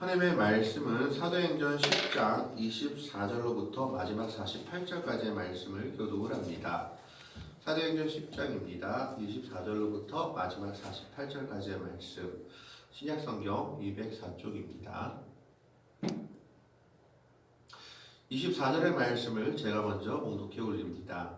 하나님의 말씀은 사도행전 10장 24절로부터 마지막 48절까지의 말씀을 교독을 합니다. 사도행전 10장입니다. 24절로부터 마지막 48절까지의 말씀, 신약성경 204쪽입니다. 24절의 말씀을 제가 먼저 봉독해 올립니다.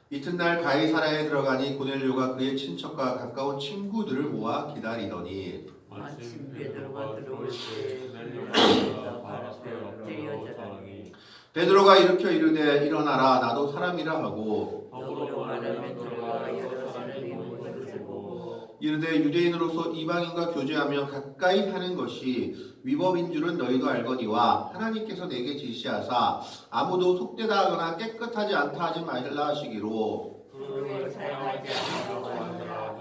이튿날 가이사랴에 들어가니 고넬료가 그의 친척과 가까운 친구들을 모아 기다리더니 마침 베드로가 들어올 때 고넬료가 발 앞에 엎드려 절하니 베드로가 일으켜 이르되 일어나라 나도 사람이라 하고 더불어 말하며 베드로가 여러 사람이 모인 것을 보고 이르되 유대인으로서 이방인과 교제하며 가까이 하는 것이 위법인 줄은 너희도 알거니와 하나님께서 내게 지시하사 아무도 속되다 하거나 깨끗하지 않다 하지 말라 하시기로 그를 사용하지 않으라고 하더라.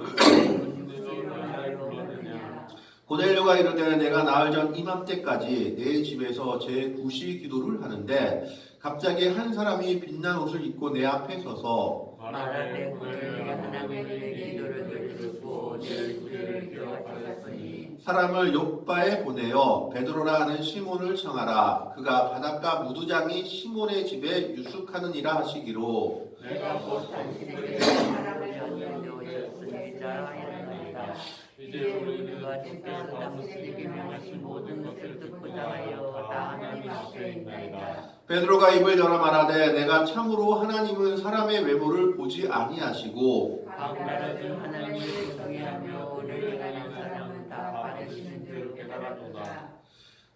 고넬료가 이르되 내가 나흘 전 이맘때까지 내 집에서 제 구시 기도를 하는데 갑자기 한 사람이 빛난 옷을 입고 내 앞에 서서 말하되 고넬료가 하나님의 기도를 듣고 내 구제를 기억하셨으니 사람을 욥바에 보내어 베드로라 하는 시몬을 청하라. 그가 바닷가 무두장이 시몬의 집에 유숙하느니라 하시기로 내가 곧 당신에게 사람을 연결되었으니자 하였나이다. 이제 우리는 주께서 당신에게 명하신 모든 것을 듣고자 하여 다 하나님 앞에 있나이다. 베드로가 입을 열어 말하되 내가 참으로 하나님은 사람의 외모를 보지 아니하시고 각 나라 중 하나님을 경외하며 은혜를 행하는 사람은 다 받으시는 줄 깨달았도다.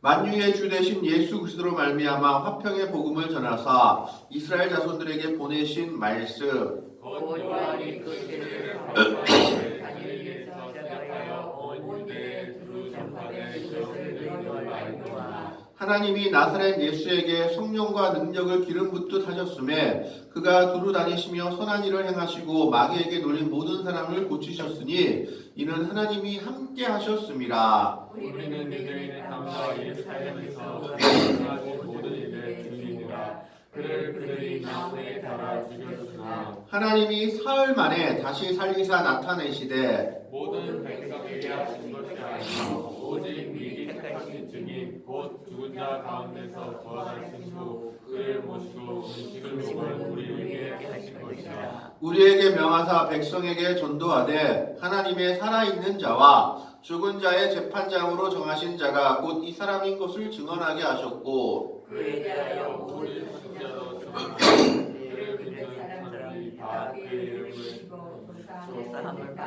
만유의 주 되신 예수 그리스도로 말미암아 화평의 복음을 전하사 이스라엘 자손들에게 보내신 말씀 곧 요한이 그 세례를 받고 갈릴리에서 시작하여 온 유대에 두루 전파된 것을 너희도 알거니와 하나님이 나사렛 예수에게 성령과 능력을 기름 붓듯 하셨음에 그가 두루 다니시며 선한 일을 행하시고 마귀에게 놀린 모든 사람을 고치셨으니 이는 하나님이 함께 하셨음이라. 우리는 유대인의 땅과 예루살렘에서 행하신 모든 일의 주인이라. 그를 그들이 나무에 달아 죽였으나 하나님이 사흘 만에 다시 살리사 나타내시되 모든 백성에게 하신 것이 아니요 오직 미리 택하신 증인 곧 죽은 자 가운데서 부활하신 후 그를 모시고 음식을 먹을 우리에게 하신 것이라. 우리에게 명하사 백성에게 전도하되 하나님의 살아있는 자와 죽은 자의 재판장으로 정하신 자가 곧 이 사람인 것을 증언하게 하셨고 그에 대하여 모든 선자로 정하여 그를 믿는 사람들이 다 그의 이름을 조사함을 받는다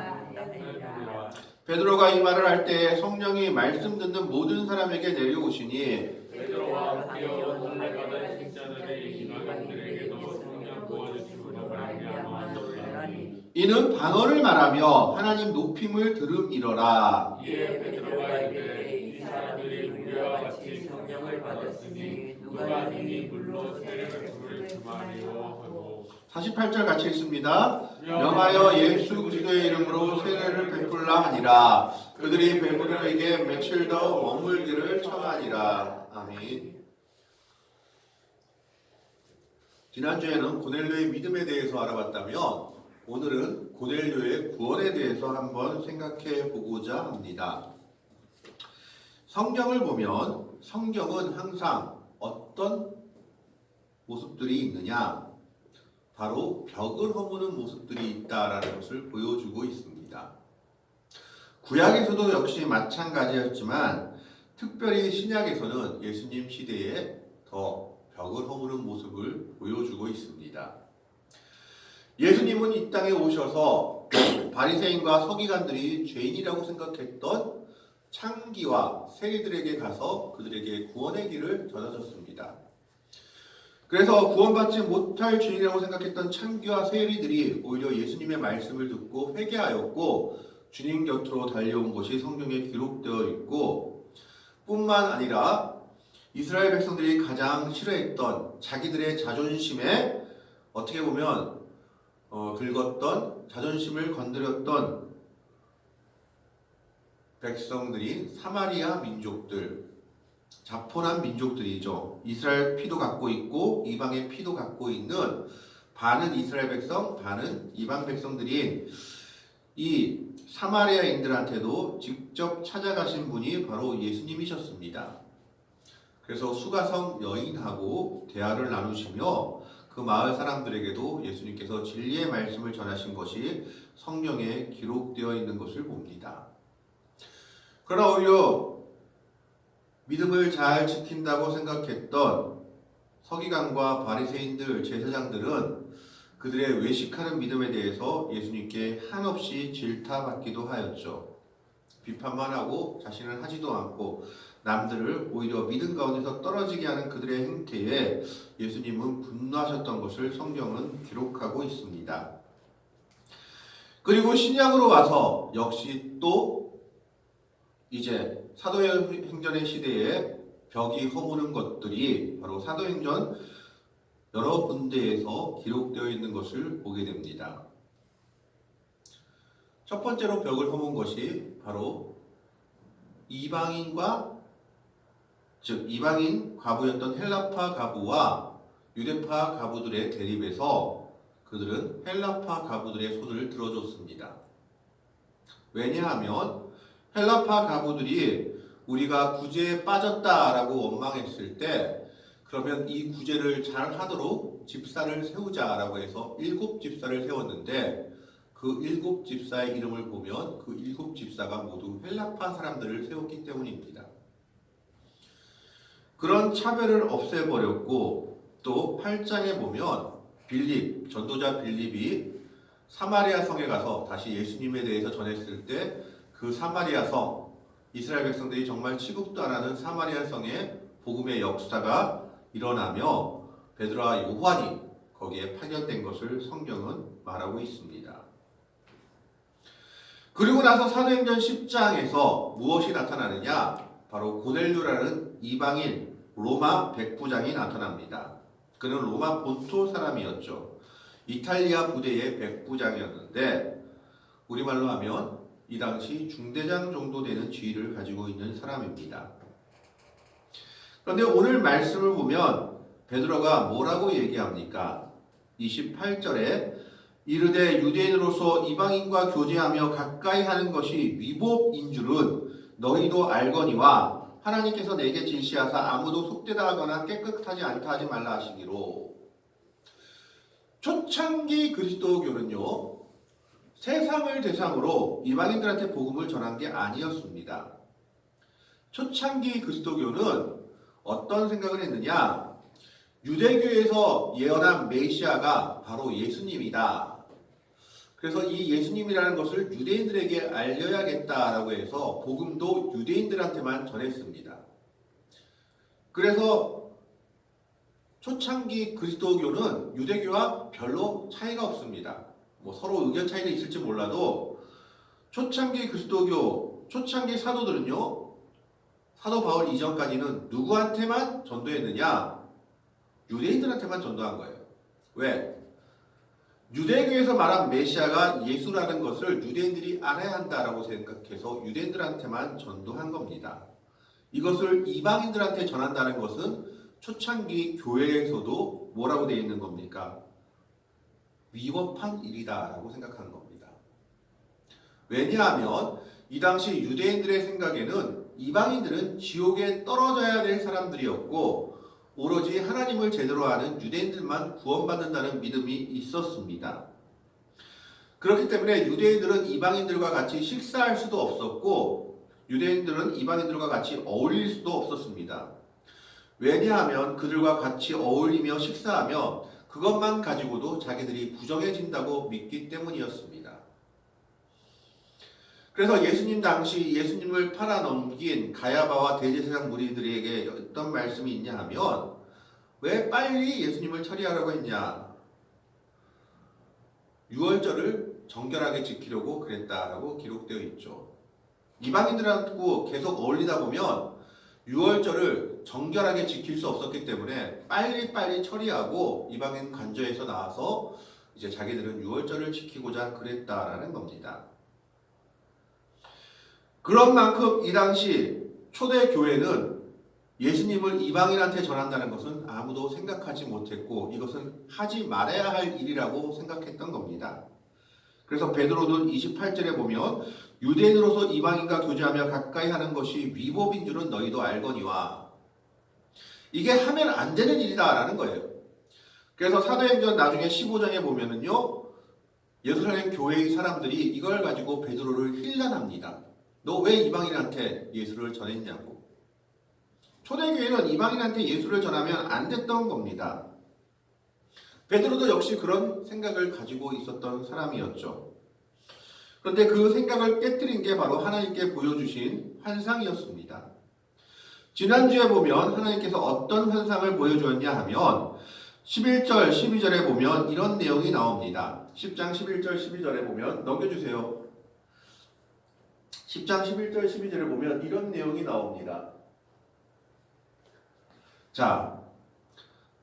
하니라. 베드로가 이 말을 할 때에 성령이 말씀 듣는 모든 사람에게 내려오시니 베드로와 함께 온 할례받은 신자들이 이방인들에게도 성령 부어주심으로 말미암아 놀라니 이는 방언을 말하며 하나님 높임을 들음이러라. 이에 베드로가 이르되 이 사람들이 우리와 같이 성령을 받았으니 누가 능히 물로 세례를 부를 그만이요 하고 48절 같이 읽습니다. 명하여 예수 그리스도의 이름으로 세례를 베풀라 하니라. 그들이 베드로에게 며칠 더 머물기를 청하니라. 아멘. 지난주에는 고넬료의 믿음에 대해서 알아봤다면 오늘은 고넬료의 구원에 대해서 한번 생각해 보고자 합니다. 성경을 보면 성경은 항상 어떤 모습들이 있느냐? 바로 벽을 허무는 모습들이 있다라는 것을 보여주고 있습니다. 구약에서도 역시 마찬가지였지만 특별히 신약에서는 예수님 시대에 더 벽을 허무는 모습을 보여주고 있습니다. 예수님은 이 땅에 오셔서 바리새인과 서기관들이 죄인이라고 생각했던 창기와 세리들에게 가서 그들에게 구원의 길을 전하셨습니다. 그래서 구원받지 못할 죄인이라고 생각했던 창기와 세리들이 오히려 예수님의 말씀을 듣고 회개하였고 주님 곁으로 달려온 것이 성경에 기록되어 있고 뿐만 아니라 이스라엘 백성들이 가장 싫어했던 자기들의 자존심에 어떻게 보면 긁었던 자존심을 건드렸던 백성들이 사마리아 민족들, 자포난 민족들이죠. 이스라엘 피도 갖고 있고 이방의 피도 갖고 있는 반은 이스라엘 백성, 반은 이방 백성들인 이 사마리아인들한테도 직접 찾아가신 분이 바로 예수님이셨습니다. 그래서 수가성 여인하고 대화를 나누시며 그 마을 사람들에게도 예수님께서 진리의 말씀을 전하신 것이 성경에 기록되어 있는 것을 봅니다. 그러나 오히려 믿음을 잘 지킨다고 생각했던 서기관과 바리새인들, 제사장들은 그들의 외식하는 믿음에 대해서 예수님께 한없이 질타받기도 하였죠. 비판만 하고 자신은 하지도 않고 남들을 오히려 믿음 가운데서 떨어지게 하는 그들의 행태에 예수님은 분노하셨던 것을 성경은 기록하고 있습니다. 그리고 신약으로 와서 역시 또 이제 사도행전의 시대에 벽이 허무는 것들이 바로 사도행전 여러 군데에서 기록되어 있는 것을 보게 됩니다. 첫 번째로 벽을 허문 것이 바로 이방인과 즉 이방인 과부였던 헬라파 과부와 유대파 과부들의 대립에서 그들은 헬라파 과부들의 손을 들어줬습니다. 왜냐하면 헬라파 과부들이 우리가 구제에 빠졌다라고 원망했을 때 그러면 이 구제를 잘 하도록 집사를 세우자라고 해서 7집사를 세웠는데 그 7집사의 이름을 보면 그 7집사가 모두 헬라파 사람들을 세웠기 때문입니다. 그런 차별을 없애버렸고 또 8장에 보면 빌립, 전도자 빌립이 사마리아 성에 가서 다시 예수님에 대해서 전했을 때 그 사마리아 성, 이스라엘 백성들이 정말 취급도 안 하는 사마리아 성에 복음의 역사가 일어나며 베드로와 요한이 거기에 파견된 것을 성경은 말하고 있습니다. 그리고 나서 사도행전 10장에서 무엇이 나타나느냐? 바로 고넬료라는 이방인 로마 백부장이 나타납니다. 그는 로마 본토 사람이었죠. 이탈리아 부대의 백부장이었는데 우리말로 하면 이 당시 중대장 정도 되는 지위를 가지고 있는 사람입니다. 그런데 오늘 말씀을 보면 베드로가 뭐라고 얘기합니까? 28절에 이르되 유대인으로서 이방인과 교제하며 가까이 하는 것이 위법인 줄은 너희도 알거니와 하나님께서 내게 질시하사 아무도 속되다 하거나 깨끗하지 않다 하지 말라 하시기로. 초창기 그리스도교는요 세상을 대상으로 이방인들한테 복음을 전한 게 아니었습니다. 초창기 그리스도교는 어떤 생각을 했느냐? 유대교에서 예언한 메시아가 바로 예수님이다. 그래서 이 예수님이라는 것을 유대인들에게 알려야겠다라고 해서 복음도 유대인들한테만 전했습니다. 그래서 초창기 그리스도교는 유대교와 별로 차이가 없습니다. 뭐 서로 의견 차이는 있을지 몰라도 초창기 그리스도교, 초창기 사도들은요 사도 바울 이전까지는 누구한테만 전도했느냐? 유대인들한테만 전도한 거예요. 왜? 유대교에서 말한 메시아가 예수라는 것을 유대인들이 알아야 한다라고 생각해서 유대인들한테만 전도한 겁니다. 이것을 이방인들한테 전한다는 것은 초창기 교회에서도 뭐라고 되어 있는 겁니까? 위법한 일이다라고 생각하는 겁니다. 왜냐하면 이 당시 유대인들의 생각에는 이방인들은 지옥에 떨어져야 될 사람들이었고 오로지 하나님을 제대로 아는 유대인들만 구원받는다는 믿음이 있었습니다. 그렇기 때문에 유대인들은 이방인들과 같이 식사할 수도 없었고 유대인들은 이방인들과 같이 어울릴 수도 없었습니다. 왜냐하면 그들과 같이 어울리며 식사하며 그것만 가지고도 자기들이 부정해진다고 믿기 때문이었습니다. 그래서 예수님 당시 예수님을 팔아넘긴 가야바와 대제사장 무리들에게 어떤 말씀이 있냐 하면 왜 빨리 예수님을 처리하라고 했냐? 유월절을 정결하게 지키려고 그랬다라고 기록되어 있죠. 이방인들하고 계속 어울리다 보면 유월절을 정결하게 지킬 수 없었기 때문에 빨리빨리 처리하고 이방인 관저에서 나와서 이제 자기들은 유월절을 지키고자 그랬다라는 겁니다. 그런 만큼 이 당시 초대 교회는 예수님을 이방인한테 전한다는 것은 아무도 생각하지 못했고 이것은 하지 말아야 할 일이라고 생각했던 겁니다. 그래서 베드로는 28절에 보면 유대인으로서 이방인과 교제하며 가까이 하는 것이 위법인 줄은 너희도 알거니와. 이게 하면 안 되는 일이다라는 거예요. 그래서 사도행전 나중에 15장에 보면은요, 예루살렘 교회의 사람들이 이걸 가지고 베드로를 힐난합니다. 너 왜 이방인한테 예수를 전했냐고. 초대교회는 이방인한테 예수를 전하면 안 됐던 겁니다. 베드로도 역시 그런 생각을 가지고 있었던 사람이었죠. 그런데 그 생각을 깨뜨린 게 바로 하나님께 보여주신 환상이었습니다. 지난주에 보면 하나님께서 어떤 환상을 보여주었냐 하면 11절, 12절에 보면 이런 내용이 나옵니다. 10장 11절, 12절에 보면 넘겨주세요. 10장 11절, 12절에 보면 이런 내용이 나옵니다. 자,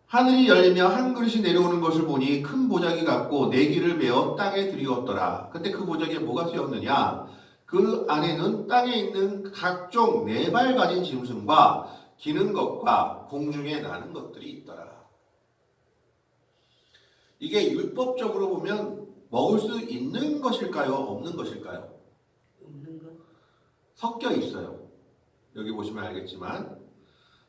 하늘이 열리며 한 그릇이 내려오는 것을 보니 큰 보자기 같고 네 기를 메어 땅에 들이었더라. 근데 그 보자기에 뭐가 쓰였느냐? 그 안에는 땅에 있는 각종 네 발 가진 짐승과 기는 것과 공중에 나는 것들이 있더라. 이게 율법적으로 보면 먹을 수 있는 것일까요? 없는 것일까요? 없는 것. 섞여 있어요. 여기 보시면 알겠지만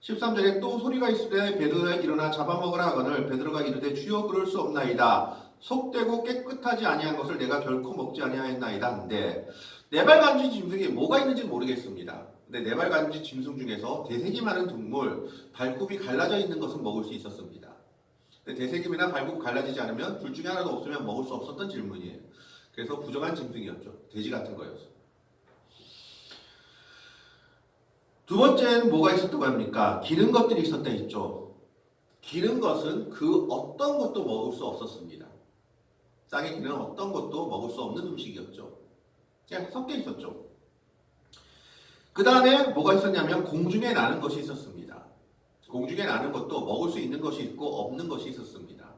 13절에 또 소리가 있으되 베드로야 일어나 잡아먹으라 하거늘 베드로가 이르되 주여 그럴 수 없나이다. 속되고 깨끗하지 아니한 것을 내가 결코 먹지 아니하였나이다 하는데 네발간지 짐승이 뭐가 있는지 모르겠습니다. 근데 네발간지 짐승 중에서 대색이 많은 동물, 발굽이 갈라져 있는 것은 먹을 수 있었습니다. 근데 대색임이나 발굽 갈라지지 않으면 둘 중에 하나도 없으면 먹을 수 없었던 질문이에요. 그래서 부정한 짐승이었죠. 돼지 같은 거였어요. 두 번째는 뭐가 있었다고 합니까? 기는 것들이 있었다 했죠. 기는 것은 그 어떤 것도 먹을 수 없었습니다. 땅에 기는 어떤 것도 먹을 수 없는 음식이었죠. 그냥 섞여 있었죠. 그 다음에 뭐가 있었냐면 공중에 나는 것이 있었습니다. 공중에 나는 것도 먹을 수 있는 것이 있고 없는 것이 있었습니다.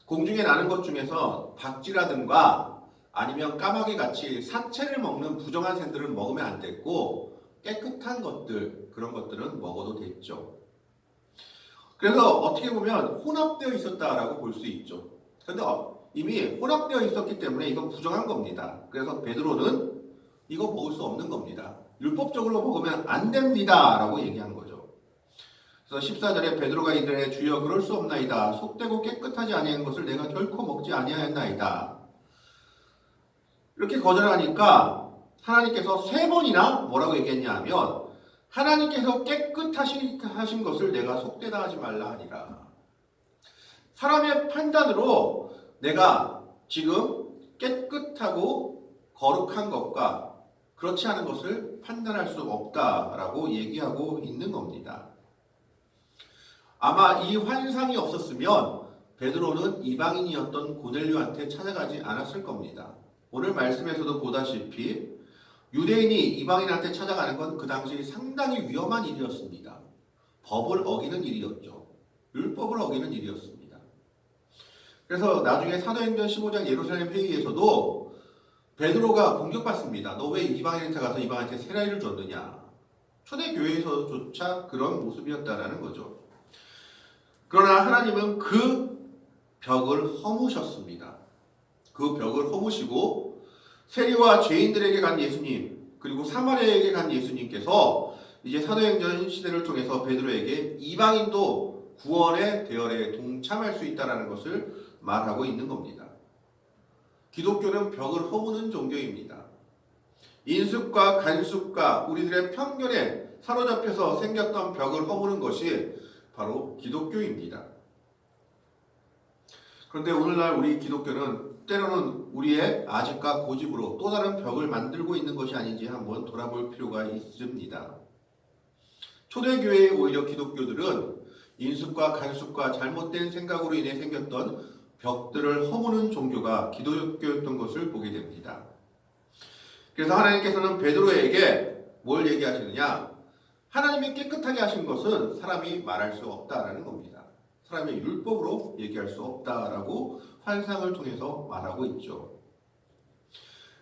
공중에 나는 것 중에서 박쥐라든가 아니면 까마귀 같이 사체를 먹는 부정한 새들은 먹으면 안 됐고 깨끗한 것들, 그런 것들은 먹어도 됐죠. 그래서 어떻게 보면 혼합되어 있었다라고 볼 수 있죠. 그런데 이미 혼합되어 있었기 때문에 이건 부정한 겁니다. 그래서 베드로는 이거 먹을 수 없는 겁니다. 율법적으로 먹으면 안 됩니다 라고 얘기한 거죠. 그래서 14절에 베드로가 이르되 주여 그럴 수 없나이다. 속되고 깨끗하지 아니한 것을 내가 결코 먹지 아니하였나이다. 이렇게 거절하니까 하나님께서 세 번이나 뭐라고 얘기했냐 하면 하나님께서 깨끗하신 것을 내가 속되다 하지 말라 하니라. 사람의 판단으로 내가 지금 깨끗하고 거룩한 것과 그렇지 않은 것을 판단할 수 없다라고 얘기하고 있는 겁니다. 아마 이 환상이 없었으면 베드로는 이방인이었던 고넬료한테 찾아가지 않았을 겁니다. 오늘 말씀에서도 보다시피 유대인이 이방인한테 찾아가는 건 그 당시 상당히 위험한 일이었습니다. 법을 어기는 일이었죠. 율법을 어기는 일이었습니다. 그래서 나중에 사도행전 15장 예루살렘 회의에서도 베드로가 공격받습니다. 너 왜 이방인한테 가서 이방인한테 세라이를 줬느냐. 초대교회에서조차 그런 모습이었다라는 거죠. 그러나 하나님은 그 벽을 허무셨습니다. 그 벽을 허무시고 세리와 죄인들에게 간 예수님, 그리고 사마리아에게 간 예수님께서 이제 사도행전 시대를 통해서 베드로에게 이방인도 구원의 대열에 동참할 수 있다는 것을 말하고 있는 겁니다. 기독교는 벽을 허무는 종교입니다. 인습과 간습과 우리들의 편견에 사로잡혀서 생겼던 벽을 허무는 것이 바로 기독교입니다. 그런데 오늘날 우리 기독교는 때로는 우리의 아집과 고집으로 또 다른 벽을 만들고 있는 것이 아닌지 한번 돌아볼 필요가 있습니다. 초대교회의 오히려 기독교들은 인습과 간습과 잘못된 생각으로 인해 생겼던 벽들을 허무는 종교가 기독교였던 것을 보게 됩니다. 그래서 하나님께서는 베드로에게 뭘 얘기하시느냐? 하나님이 깨끗하게 하신 것은 사람이 말할 수 없다라는 겁니다. 사람의 율법으로 얘기할 수 없다라고 환상을 통해서 말하고 있죠.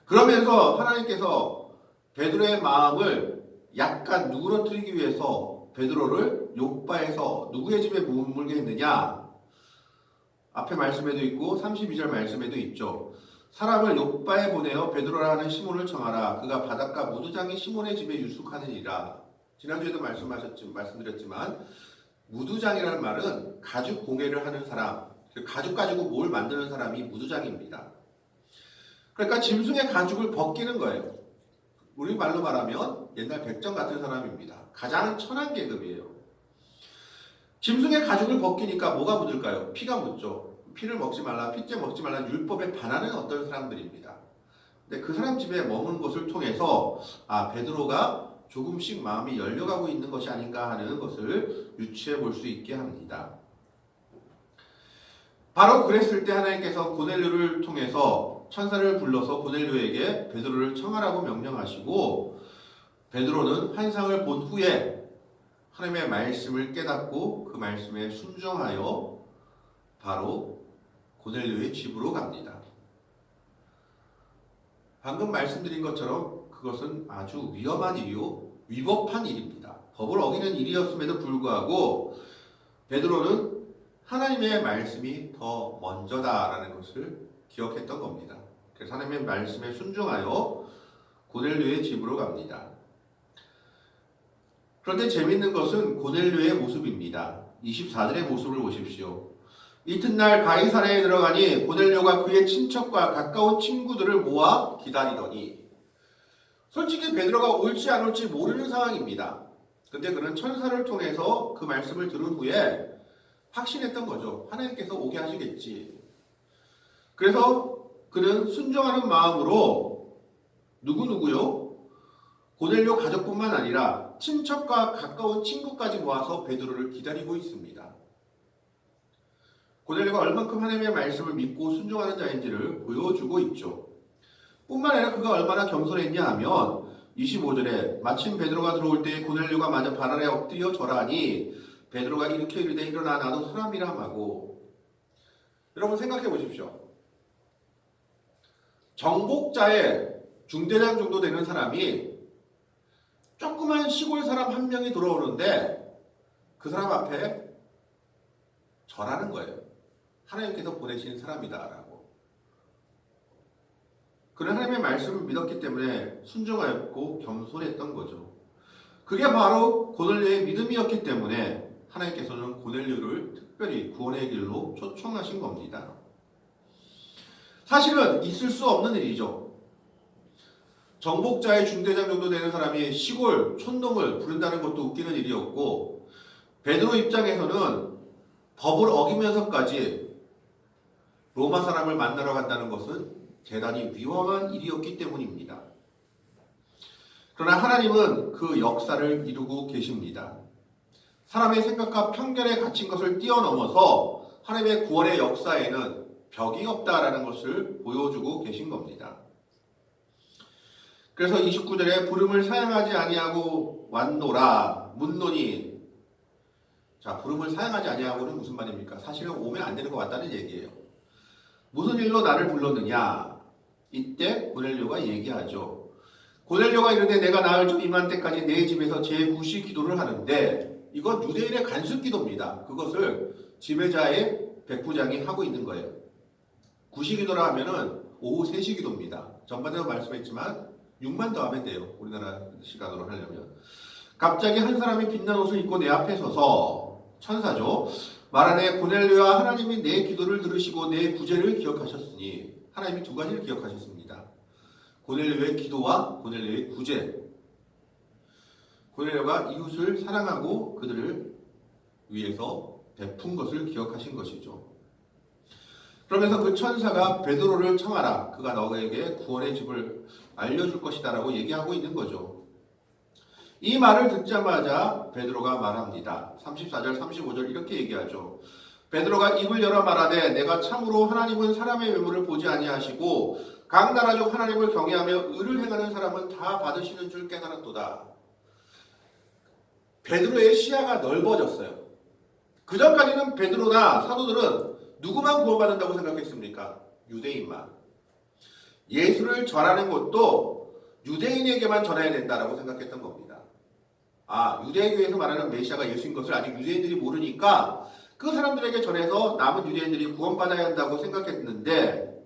그러면서 하나님께서 베드로의 마음을 약간 누그러뜨리기 위해서 베드로를 욥바에서 누구의 집에 머물게 했느냐? 앞에 말씀에도 있고 32절 말씀에도 있죠. 사람을 욥바에 보내어 베드로라는 시몬을 청하라. 그가 바닷가 무두장이 시몬의 집에 유숙하느니라. 지난주에도 말씀드렸지만 무두장이라는 말은 가죽 공예를 하는 사람, 가죽 가지고 뭘 만드는 사람이 무두장입니다. 그러니까 짐승의 가죽을 벗기는 거예요. 우리 말로 말하면 옛날 백정 같은 사람입니다. 가장 천한 계급이에요. 짐승의 가죽을 벗기니까 뭐가 묻을까요? 피가 묻죠. 피를 먹지 말라, 피째 먹지 말라 율법에 반하는 어떤 사람들입니다. 근데 그 사람 집에 머무는 것을 통해서 베드로가 조금씩 마음이 열려가고 있는 것이 아닌가 하는 것을 유추해 볼 수 있게 합니다. 바로 그랬을 때 하나님께서 고넬료를 통해서 천사를 불러서 고넬료에게 베드로를 청하라고 명령하시고, 베드로는 환상을 본 후에 하나님의 말씀을 깨닫고 그 말씀에 순종하여 바로 고넬료의 집으로 갑니다. 방금 말씀드린 것처럼 그것은 아주 위험한 일이요, 위법한 일입니다. 법을 어기는 일이었음에도 불구하고 베드로는 하나님의 말씀이 더 먼저다라는 것을 기억했던 겁니다. 그래서 하나님의 말씀에 순종하여 고넬료의 집으로 갑니다. 그런데 재미있는 것은 고넬료의 모습입니다. 24절의 모습을 보십시오. 이튿날 가이사랴에 들어가니 고넬료가 그의 친척과 가까운 친구들을 모아 기다리더니, 솔직히 베드로가 올지 안 올지 모르는 상황입니다. 근데 그는 천사를 통해서 그 말씀을 들은 후에 확신했던 거죠. 하나님께서 오게 하시겠지. 그래서 그는 순종하는 마음으로 누구요? 고넬료 가족뿐만 아니라 친척과 가까운 친구까지 모아서 베드로를 기다리고 있습니다. 고넬료가 얼만큼 하나님의 말씀을 믿고 순종하는 자인지를 보여주고 있죠. 뿐만 아니라 그가 얼마나 겸손했냐 하면 25절에 마침 베드로가 들어올 때 고넬료가 마저 발 아래 엎드려 절하니 베드로가 이렇게 이르되 일어나 나도 사람이라 하고. 여러분 생각해 보십시오. 정복자의 중대장 정도 되는 사람이 조그만 시골 사람 한 명이 들어오는데 그 사람 앞에 절하는 거예요. 하나님께서 보내신 사람이다라고. 그는 하나님의 말씀을 믿었기 때문에 순종하였고 겸손했던 거죠. 그게 바로 고넬료의 믿음이었기 때문에 하나님께서는 고넬료를 특별히 구원의 길로 초청하신 겁니다. 사실은 있을 수 없는 일이죠. 정복자의 중대장 정도 되는 사람이 시골 촌동을 부른다는 것도 웃기는 일이었고, 베드로 입장에서는 법을 어기면서까지 로마 사람을 만나러 간다는 것은 대단히 위험한 일이었기 때문입니다. 그러나 하나님은 그 역사를 이루고 계십니다. 사람의 생각과 편견에 갇힌 것을 뛰어넘어서 하나님의 구원의 역사에는 벽이 없다라는 것을 보여주고 계신 겁니다. 그래서 29절에 부름을 사양하지 아니하고 왔노라 묻노니, 자, 부름을 사양하지 아니하고는 무슨 말입니까? 사실은 오면 안 되는 것 같다는 얘기예요. 무슨 일로 나를 불렀느냐? 이때 고넬료가 얘기하죠. 고넬료가 이르되 내가 나흘 전 임한 때까지 내 집에서 제9시 기도를 하는데, 이건 유대인의 간습 기도입니다. 그것을 지배자의 백부장이 하고 있는 거예요. 9시 기도라 하면은 오후 3시 기도입니다. 전반에도 말씀했지만 6만 더 하면 돼요. 우리나라 시간으로 하려면. 갑자기 한 사람이 빛난 옷을 입고 내 앞에 서서, 천사죠, 말하네 고넬료야 하나님이 내 기도를 들으시고 내 구제를 기억하셨으니. 하나님이 두 가지를 기억하셨습니다. 고넬료의 기도와 고넬료의 구제. 고넬료가 이웃을 사랑하고 그들을 위해서 베푼 것을 기억하신 것이죠. 그러면서 그 천사가 베드로를 청하라. 그가 너에게 구원의 집을 알려줄 것이다 라고 얘기하고 있는 거죠. 이 말을 듣자마자 베드로가 말합니다. 34절 35절 이렇게 얘기하죠. 베드로가 입을 열어 말하되 내가 참으로 하나님은 사람의 외모를 보지 아니하시고 각 나라 중 하나님을 경외하며 의를 행하는 사람은 다 받으시는 줄 깨달았도다. 베드로의 시야가 넓어졌어요. 그전까지는 베드로나 사도들은 누구만 구원받는다고 생각했습니까? 유대인만. 예수를 전하는 것도 유대인에게만 전해야 된다라고 생각했던 겁니다. 유대교에서 말하는 메시아가 예수인 것을 아직 유대인들이 모르니까 그 사람들에게 전해서 남은 유대인들이 구원받아야 한다고 생각했는데,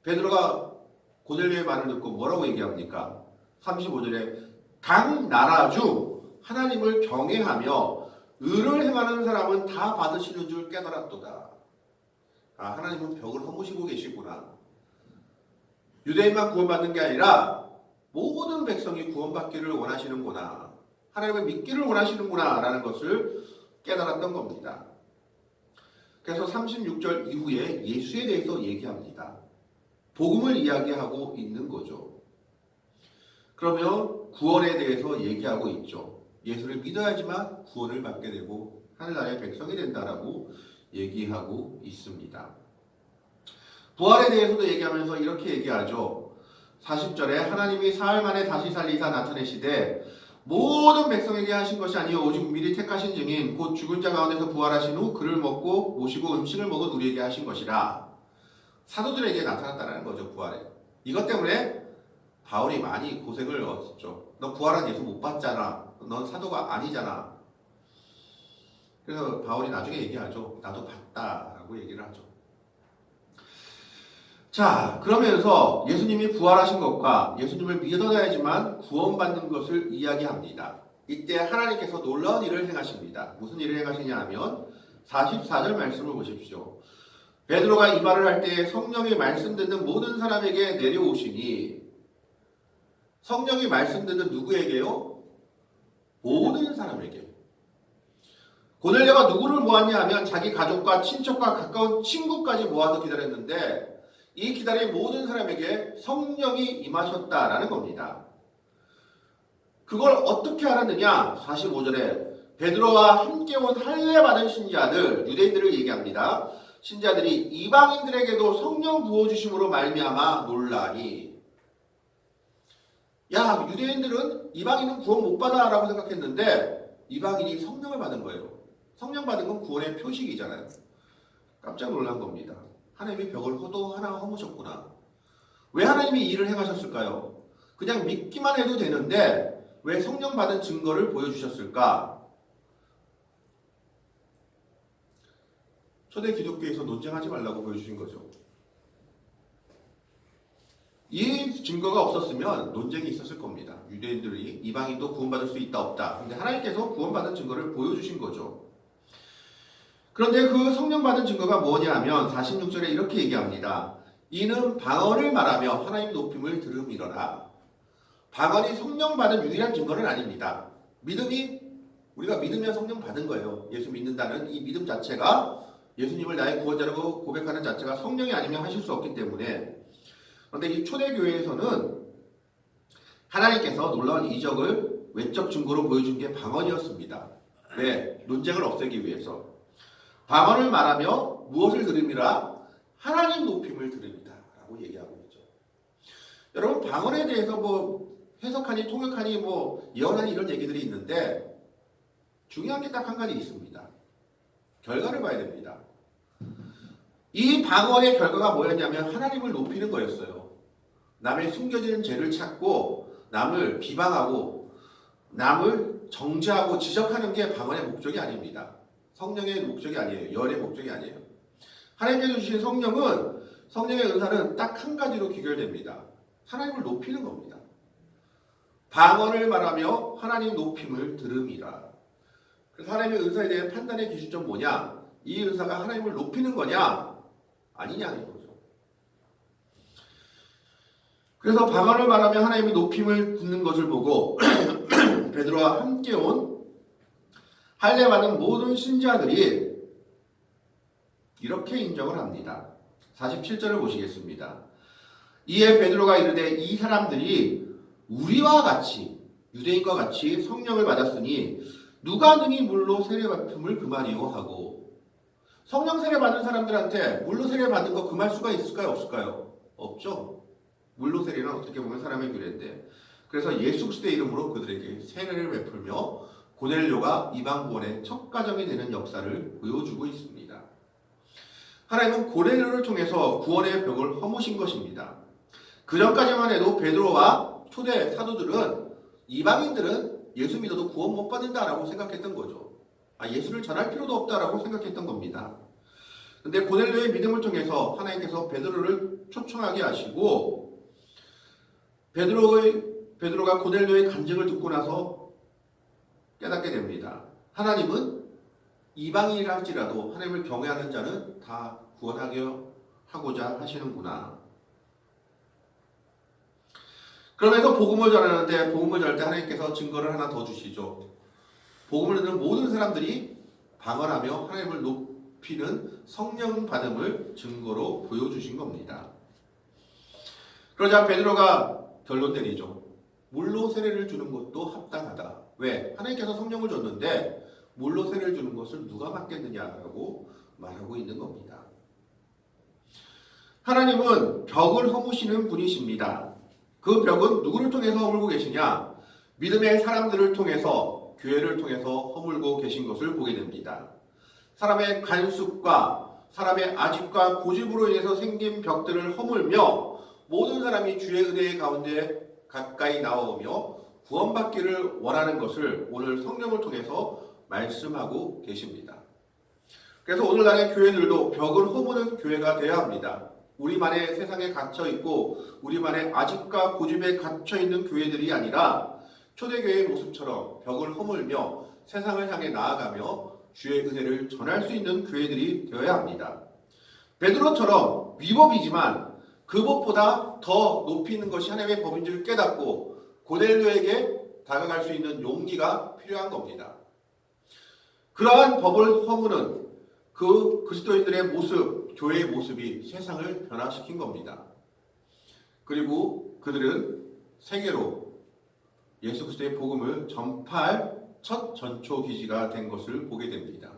베드로가 고넬료의 말을 듣고 뭐라고 얘기합니까? 35절에 각 나라 중 하나님을 경외하며 의를 행하는 사람은 다 받으시는 줄 깨달았도다. 아, 하나님은 벽을 허무시고 계시구나. 유대인만 구원받는 게 아니라 모든 백성이 구원받기를 원하시는구나. 하나님을 믿기를 원하시는구나 라는 것을 깨달았던 겁니다. 그래서 36절 이후에 예수에 대해서 얘기합니다. 복음을 이야기하고 있는 거죠. 그러면 구원에 대해서 얘기하고 있죠. 예수를 믿어야지만 구원을 받게 되고 하늘나라의 백성이 된다라고 얘기하고 있습니다. 부활에 대해서도 얘기하면서 이렇게 얘기하죠. 40절에 하나님이 사흘 만에 다시 살리사 나타내시되 모든 백성에게 하신 것이 아니요 오직 미리 택하신 증인 곧 죽은 자 가운데서 부활하신 후 그를 먹고 모시고 음식을 먹은 우리에게 하신 것이라. 사도들에게 나타났다는 거죠. 부활에. 이것 때문에 바울이 많이 고생을 얻었죠. 너 부활한 예수 못 봤잖아. 넌 사도가 아니잖아. 그래서 바울이 나중에 얘기하죠. 나도 봤다라고 얘기를 하죠. 자, 그러면서 예수님이 부활하신 것과 예수님을 믿어야지만 구원받는 것을 이야기합니다. 이때 하나님께서 놀라운 일을 행하십니다. 무슨 일을 행하시냐 하면 44절 말씀을 보십시오. 베드로가 이 말을 할 때 성령이 말씀 듣는 모든 사람에게 내려오시니, 성령이 말씀 듣는 누구에게요? 모든 사람에게. 고넬료가 누구를 모았냐 하면 자기 가족과 친척과 가까운 친구까지 모아서 기다렸는데 이 기다린 모든 사람에게 성령이 임하셨다라는 겁니다. 그걸 어떻게 알았느냐? 45절에 베드로와 함께 온 할례 받은 신자들, 유대인들을 얘기합니다. 신자들이 이방인들에게도 성령 부어주심으로 말미암아 놀라니. 야, 유대인들은 이방인은 구원 못 받아라고 생각했는데 이방인이 성령을 받은 거예요. 성령 받은 건 구원의 표식이잖아요. 깜짝 놀란 겁니다. 하나님이 벽을 하나 허무셨구나. 왜 하나님이 이 일을 행하셨을까요? 그냥 믿기만 해도 되는데 왜 성령 받은 증거를 보여주셨을까? 초대 기독교에서 논쟁하지 말라고 보여주신 거죠. 이 증거가 없었으면 논쟁이 있었을 겁니다. 유대인들이 이방인도 구원받을 수 있다 없다. 근데 하나님께서 구원받은 증거를 보여주신 거죠. 그런데 그 성령 받은 증거가 뭐냐 하면 46절에 이렇게 얘기합니다. 이는 방언을 말하며 하나님 높임을 들음이러라. 방언이 성령 받은 유일한 증거는 아닙니다. 믿음이 우리가 믿으면 성령 받은 거예요. 예수 믿는다는 이 믿음 자체가 예수님을 나의 구원자라고 고백하는 자체가 성령이 아니면 하실 수 없기 때문에. 그런데 이 초대교회에서는 하나님께서 놀라운 이적을 외적 증거로 보여준 게 방언이었습니다. 왜? 논쟁을 없애기 위해서. 방언을 말하며 무엇을 들음이라? 하나님 높임을 들음이다 라고 얘기하고 있죠. 여러분, 방언에 대해서 뭐 해석하니 통역하니 뭐 예언하니 이런 얘기들이 있는데 중요한 게 딱 한 가지 있습니다. 결과를 봐야 됩니다. 이 방언의 결과가 뭐였냐면 하나님을 높이는 거였어요. 남의 숨겨진 죄를 찾고 남을 비방하고 남을 정죄하고 지적하는 게 방언의 목적이 아닙니다. 성령의 목적이 아니에요. 열의 목적이 아니에요. 하나님께서 주신 성령의 은사는 딱 한 가지로 귀결됩니다. 하나님을 높이는 겁니다. 방언을 말하며 하나님 높임을 들음이라. 그래서 하나님의 은사에 대한 판단의 기준점 뭐냐? 이 은사가 하나님을 높이는 거냐? 아니냐는 거죠. 그래서 방언을 말하며 하나님의 높임을 듣는 것을 보고 베드로와 함께 온 할례 받은 모든 신자들이 이렇게 인정을 합니다. 47절을 보시겠습니다. 이에 베드로가 이르되 이 사람들이 우리와 같이 유대인과 같이 성령을 받았으니 누가 능히 물로 세례받음을 금하리요 하고. 성령 세례 받은 사람들한테 물로 세례 받은 거 금할 수가 있을까요? 없을까요? 없죠. 물로 세례는 어떻게 보면 사람의 규례인데, 그래서 예수 그리스도의 이름으로 그들에게 세례를 베풀며 고넬료가 이방 구원의 첫 가정이 되는 역사를 보여주고 있습니다. 하나님은 고넬료를 통해서 구원의 벽을 허무신 것입니다. 그 전까지만 해도 베드로와 초대 사도들은 이방인들은 예수 믿어도 구원 못 받는다라고 생각했던 거죠. 예수를 전할 필요도 없다라고 생각했던 겁니다. 그런데 고넬료의 믿음을 통해서 하나님께서 베드로를 초청하게 하시고 베드로가 고넬료의 간증을 듣고 나서 깨닫게 됩니다. 하나님은 이방인이라 할지라도 하나님을 경외하는 자는 다 구원하고자 하시는구나. 그러면서 복음을 전하는데 복음을 전할 때 하나님께서 증거를 하나 더 주시죠. 복음을 듣는 모든 사람들이 방언하며 하나님을 높이는 성령 받음을 증거로 보여주신 겁니다. 그러자 베드로가 결론 내리죠. 물로 세례를 주는 것도 합당하다. 왜? 하나님께서 성령을 줬는데 물로 세례를 주는 것을 누가 맡겠느냐라고 말하고 있는 겁니다. 하나님은 벽을 허무시는 분이십니다. 그 벽은 누구를 통해서 허물고 계시냐? 믿음의 사람들을 통해서, 교회를 통해서 허물고 계신 것을 보게 됩니다. 사람의 관습과 사람의 아집과 고집으로 인해서 생긴 벽들을 허물며 모든 사람이 주의 은혜 가운데 가까이 나오며 구원받기를 원하는 것을 오늘 성령을 통해서 말씀하고 계십니다. 그래서 오늘날의 교회들도 벽을 허무는 교회가 되어야 합니다. 우리만의 세상에 갇혀있고 우리만의 아집과 고집에 갇혀있는 교회들이 아니라 초대교회의 모습처럼 벽을 허물며 세상을 향해 나아가며 주의 은혜를 전할 수 있는 교회들이 되어야 합니다. 베드로처럼 위법이지만 그 법보다 더 높이 있는 것이 하나님의 법인 줄 깨닫고 고넬료에게 다가갈 수 있는 용기가 필요한 겁니다. 그러한 법을 허무는 그 그리스도인들의 모습, 교회의 모습이 세상을 변화시킨 겁니다. 그리고 그들은 세계로 예수 그리스도의 복음을 전파할 첫 전초 기지가 된 것을 보게 됩니다.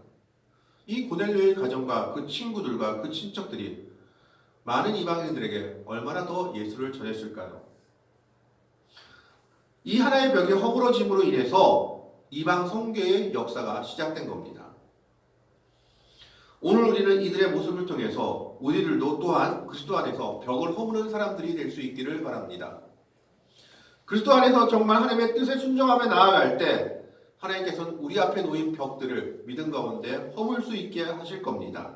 이 고넬료의 가정과 그 친구들과 그 친척들이 많은 이방인들에게 얼마나 더 예수를 전했을까요? 이 하나의 벽의 허물어짐으로 인해서 이방 성교의 역사가 시작된 겁니다. 오늘 우리는 이들의 모습을 통해서 우리들도 또한 그리스도 안에서 벽을 허무는 사람들이 될 수 있기를 바랍니다. 그리스도 안에서 정말 하나님의 뜻에 순종하며 나아갈 때 하나님께서는 우리 앞에 놓인 벽들을 믿음 가운데 허물 수 있게 하실 겁니다.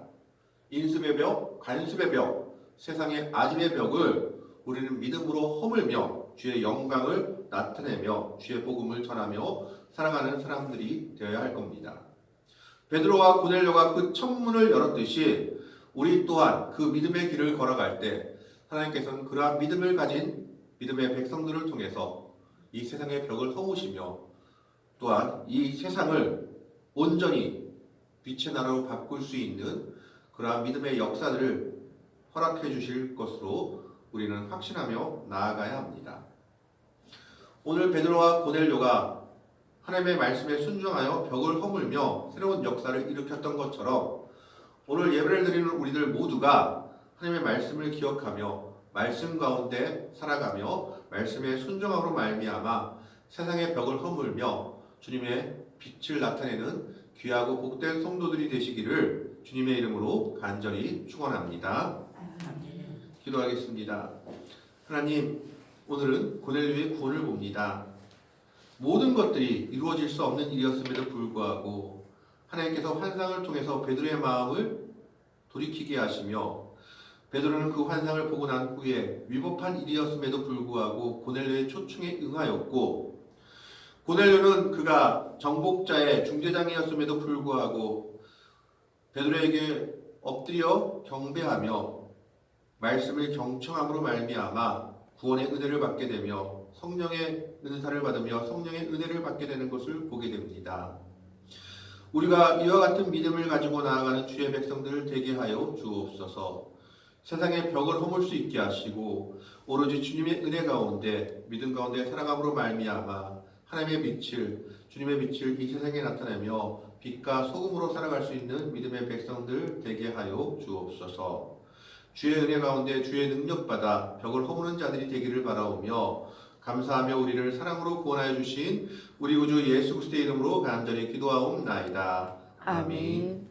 인습의 벽, 관습의 벽, 세상의 아집의 벽을 우리는 믿음으로 허물며 주의 영광을 나타내며 주의 복음을 전하며 살아가는 사람들이 되어야 할 겁니다. 베드로와 고넬료가 그 천문을 열었듯이 우리 또한 그 믿음의 길을 걸어갈 때 하나님께서는 그러한 믿음을 가진 믿음의 백성들을 통해서 이 세상의 벽을 허무시며 또한 이 세상을 온전히 빛의 나라로 바꿀 수 있는 그러한 믿음의 역사들을 허락해 주실 것으로 우리는 확신하며 나아가야 합니다. 오늘 베드로와 고넬료가 하나님의 말씀에 순종하여 벽을 허물며 새로운 역사를 일으켰던 것처럼 오늘 예배를 드리는 우리들 모두가 하나님의 말씀을 기억하며 말씀 가운데 살아가며 말씀에 순종함으로 말미암아 세상의 벽을 허물며 주님의 빛을 나타내는 귀하고 복된 성도들이 되시기를 주님의 이름으로 간절히 축원합니다. 기도하겠습니다. 하나님, 오늘은 고넬료의 구원을 봅니다. 모든 것들이 이루어질 수 없는 일이었음에도 불구하고 하나님께서 환상을 통해서 베드로의 마음을 돌이키게 하시며 베드로는 그 환상을 보고 난 후에 위법한 일이었음에도 불구하고 고넬료의 초청에 응하였고 고넬료는 그가 정복자의 중대장이었음에도 불구하고 베드로에게 엎드려 경배하며 말씀을 경청함으로 말미암아 구원의 은혜를 받게 되며 성령의 은사를 받으며 성령의 은혜를 받게 되는 것을 보게 됩니다. 우리가 이와 같은 믿음을 가지고 나아가는 주의 백성들을 되게 하여 주옵소서. 세상의 벽을 허물 수 있게 하시고 오로지 주님의 은혜 가운데 믿음 가운데 살아감으로 말미암아 하나님의 빛을 주님의 빛을 이 세상에 나타내며 빛과 소금으로 살아갈 수 있는 믿음의 백성들 되게 하여 주옵소서. 주의 은혜 가운데 주의 능력받아 벽을 허무는 자들이 되기를 바라오며 감사하며 우리를 사랑으로 구원하여 주신 우리 구주 예수 그리스도의 이름으로 간절히 기도하옵나이다. 아멘.